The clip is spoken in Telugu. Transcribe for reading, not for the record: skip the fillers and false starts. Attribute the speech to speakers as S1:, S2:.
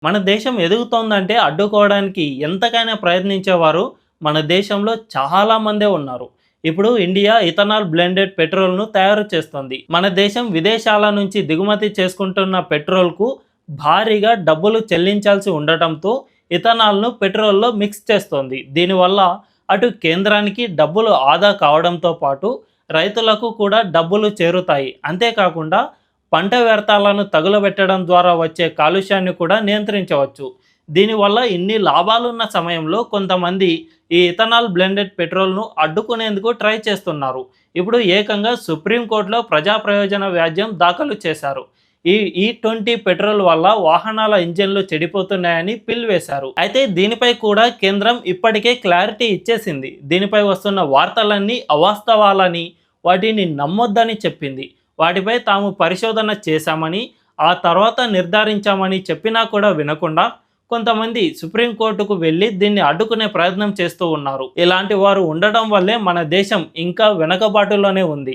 S1: మన దేశం ఎదుగుతోందంటే అడ్డుకోవడానికి ఎంతకైనా ప్రయత్నించేవారు మన దేశంలో చాలా మందే ఉన్నారు. ఇప్పుడు ఇండియా ఇథనాల్ బ్లెండెడ్ పెట్రోల్ను తయారు చేస్తుంది. మన దేశం విదేశాల నుంచి దిగుమతి చేసుకుంటున్న పెట్రోల్కు భారీగా డబ్బులు చెల్లించాల్సి ఉండటంతో ఇథనాల్ను పెట్రోల్లో మిక్స్ చేస్తోంది. దీనివల్ల అటు కేంద్రానికి డబ్బులు ఆదా కావడంతో పాటు రైతులకు కూడా డబ్బులు చేరుతాయి. అంతేకాకుండా పంట వ్యర్థాలను తగులబెట్టడం ద్వారా వచ్చే కాలుష్యాన్ని కూడా నియంత్రించవచ్చు. దీనివల్ల ఇన్ని లాభాలున్న సమయంలో కొంతమంది ఈ ఇథనాల్ బ్లెండెడ్ పెట్రోల్ను అడ్డుకునేందుకు ట్రై చేస్తున్నారు. ఇప్పుడు ఏకంగా సుప్రీంకోర్టులో ప్రజా ప్రయోజన వ్యాజ్యం దాఖలు చేశారు. ఈ E20 పెట్రోల్ వల్ల వాహనాల ఇంజన్లు చెడిపోతున్నాయని పిల్ వేశారు. అయితే దీనిపై కూడా కేంద్రం ఇప్పటికే క్లారిటీ ఇచ్చేసింది. దీనిపై వస్తున్న వార్తలన్నీ అవాస్తవాలని, వాటిని నమ్మొద్దని చెప్పింది. వాటిపై తాము పరిశోధన చేశామని, ఆ తర్వాత నిర్ధారించామని చెప్పినా కూడా వినకుండా కొంతమంది సుప్రీంకోర్టుకు వెళ్ళి దీన్ని అడ్డుకునే ప్రయత్నం చేస్తూ ఉన్నారు. ఇలాంటి వారు ఉండటం వల్లే మన దేశం ఇంకా వెనకబాటులోనే ఉంది.